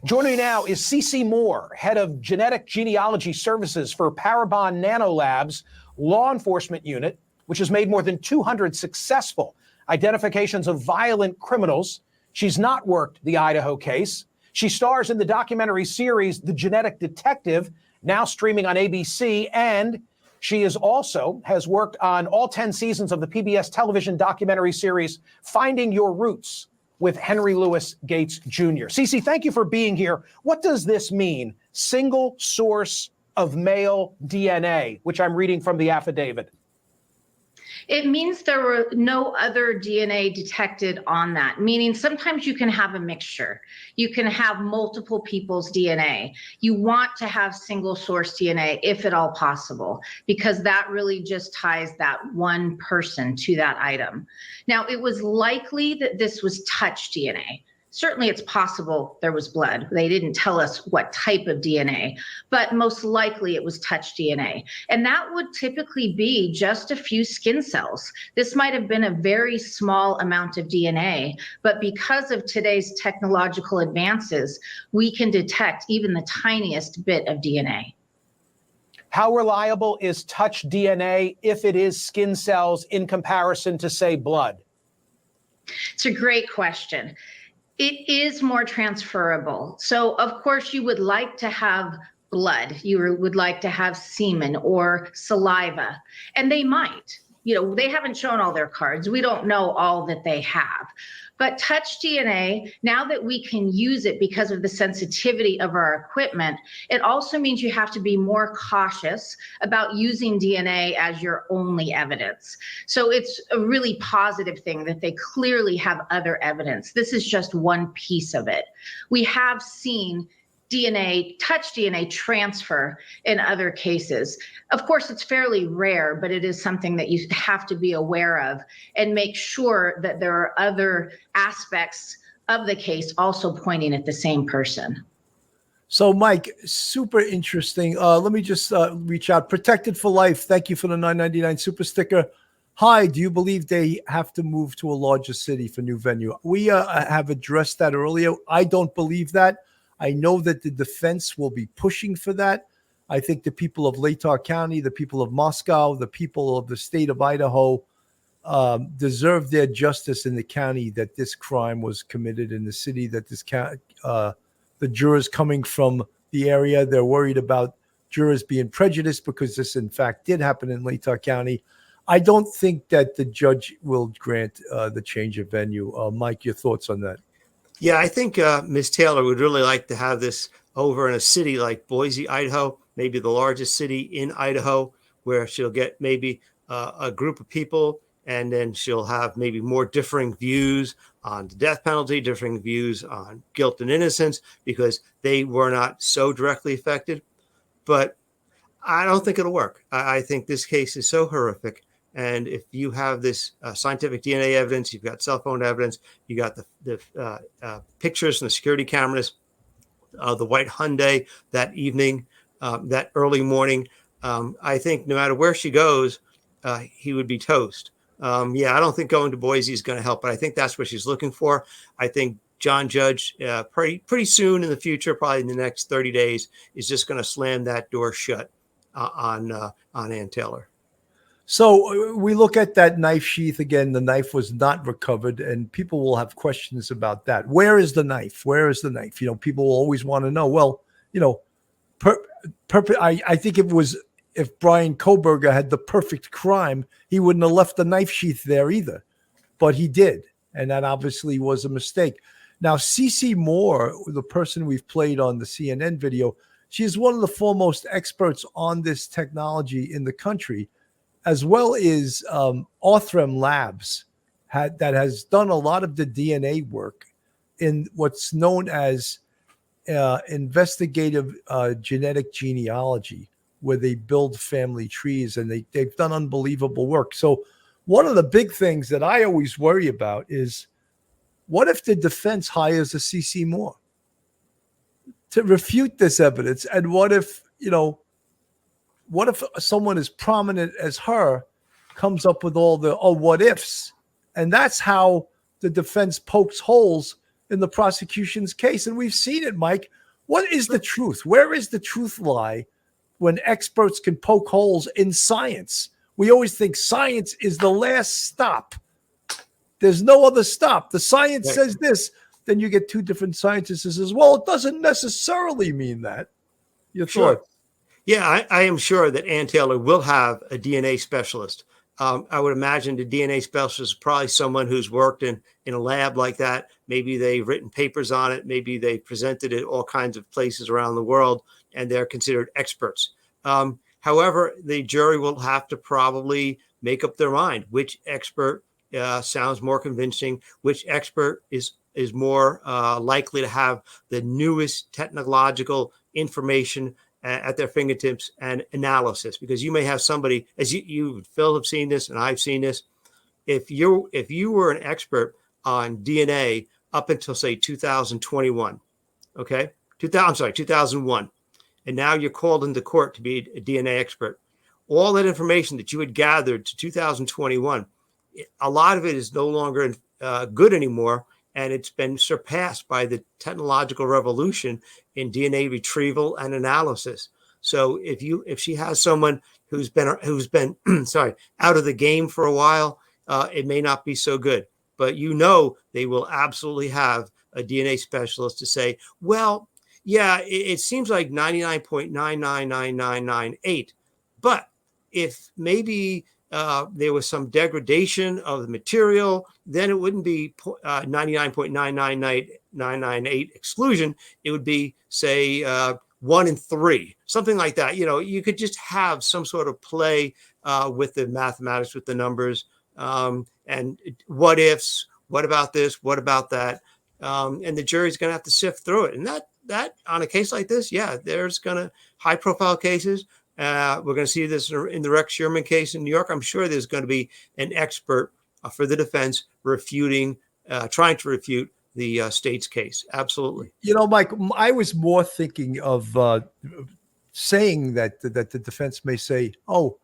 Joining me now is CeCe Moore, head of Genetic Genealogy Services for Parabon Nanolabs Law Enforcement Unit, which has made more than 200 successful identifications of violent criminals. She's not worked the Idaho case. She stars in the documentary series The Genetic Detective, now streaming on ABC, and she is also has worked on all 10 seasons of the PBS television documentary series Finding Your Roots with Henry Louis Gates Jr. CeCe, thank you for being here. What does this mean, single source of male DNA, which I'm reading from the affidavit? It means there were no other DNA detected on that, meaning sometimes you can have a mixture. You can have multiple people's DNA. You want to have single source DNA if at all possible, because that really just ties that one person to that item. Now, it was likely that this was touch DNA. Certainly it's possible there was blood. They didn't tell us what type of DNA, but most likely it was touch DNA. And that would typically be just a few skin cells. This might have been a very small amount of DNA, but because of today's technological advances, we can detect even the tiniest bit of DNA. How reliable is touch DNA if it is skin cells in comparison to, say, blood? It's a great question. It is more transferable. So of course you would like to have blood, you would like to have semen or saliva, and they might. They haven't shown all their cards. We don't know all that they have. But touch DNA, now that we can use it because of the sensitivity of our equipment, it also means you have to be more cautious about using DNA as your only evidence. So it's a really positive thing that they clearly have other evidence. This is just one piece of it. We have seen touch DNA transfer in other cases. Of course, it's fairly rare, but it is something that you have to be aware of and make sure that there are other aspects of the case also pointing at the same person. So, Mike, super interesting. Let me just reach out. Protected for Life, thank you for the $9.99 super sticker. Hi, do you believe they have to move to a larger city for new venue? We have addressed that earlier. I don't believe that. I know that the defense will be pushing for that. I think the people of Latah County, the people of Moscow, the people of the state of Idaho deserve their justice in the county that this crime was committed in the city, that this the jurors coming from the area, they're worried about jurors being prejudiced because this, in fact, did happen in Latah County. I don't think that the judge will grant the change of venue. Mike, your thoughts on that? Yeah, I think Ms. Taylor would really like to have this over in a city like Boise, Idaho, maybe the largest city in Idaho, where she'll get maybe a group of people, and then she'll have maybe more differing views on the death penalty, differing views on guilt and innocence, because they were not so directly affected. But I don't think it'll work. I think this case is so horrific. And if you have this scientific DNA evidence, you've got cell phone evidence, you got the pictures from the security cameras, the white Hyundai that evening, that early morning. I think no matter where she goes, he would be toast. I don't think going to Boise is going to help, but I think that's what she's looking for. I think John Judge, pretty soon in the future, probably in the next 30 days, is just going to slam that door shut on Ann Taylor. So we look at that knife sheath again. The knife was not recovered, and people will have questions about that. Where is the knife? Where is the knife? People will always want to know. Well, I think if Brian Kohberger had the perfect crime, he wouldn't have left the knife sheath there either, but he did, and that obviously was a mistake. Now, CeCe Moore, the person we've played on the CNN video, she is one of the foremost experts on this technology in the country, as well as Orthrem Labs that has done a lot of the DNA work in what's known as Investigative Genetic Genealogy, where they build family trees, and they've done unbelievable work. So one of the big things that I always worry about is, what if the defense hires a CeCe Moore to refute this evidence? And what if someone as prominent as her comes up with all the what ifs? And that's how the defense pokes holes in the prosecution's case. And we've seen it, Mike. What is the truth? Where is the truth lie when experts can poke holes in science? We always think science is the last stop. There's no other stop. The science says this, then you get two different scientists who says, well, it doesn't necessarily mean that. Your thought? Yeah, I am sure that Ann Taylor will have a DNA specialist. I would imagine the DNA specialist is probably someone who's worked in a lab like that. Maybe they've written papers on it. Maybe they presented it all kinds of places around the world, and they're considered experts. However, the jury will have to probably make up their mind which expert sounds more convincing, which expert is more likely to have the newest technological information at their fingertips and analysis. Because you may have somebody, as you Phil have seen this and I've seen this, if you were an expert on DNA up until say 2021, okay, 2001, and now you're called into court to be a DNA expert, all that information that you had gathered to 2021, a lot of it is no longer good anymore, and it's been surpassed by the technological revolution in DNA retrieval and analysis. So if she has someone who's been sorry, out of the game for a while, it may not be so good. But they will absolutely have a DNA specialist to say, well, yeah, it seems like 99.999998, but if maybe there was some degradation of the material, then it wouldn't be 99.999998 exclusion. It would be, say, 1 in 3, something like that. You could just have some sort of play with the mathematics, with the numbers, and what ifs, what about this, what about that? And the jury's going to have to sift through it. And that on a case like this, there's going to high profile cases. We're going to see this in the Rex Sherman case in New York. I'm sure there's going to be an expert for the defense trying to refute the state's case. Absolutely. Mike, I was more thinking of saying that the defense may say, oh,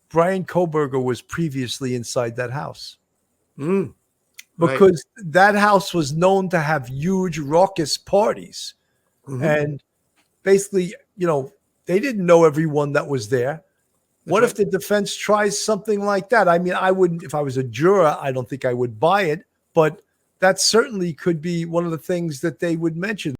Brian Kohberger was previously inside that house. Because that house was known to have huge raucous parties. Mm-hmm. And basically, they didn't know everyone that was there. What if the defense tries something like that? I mean, I wouldn't, if I was a juror, I don't think I would buy it, but that certainly could be one of the things that they would mention.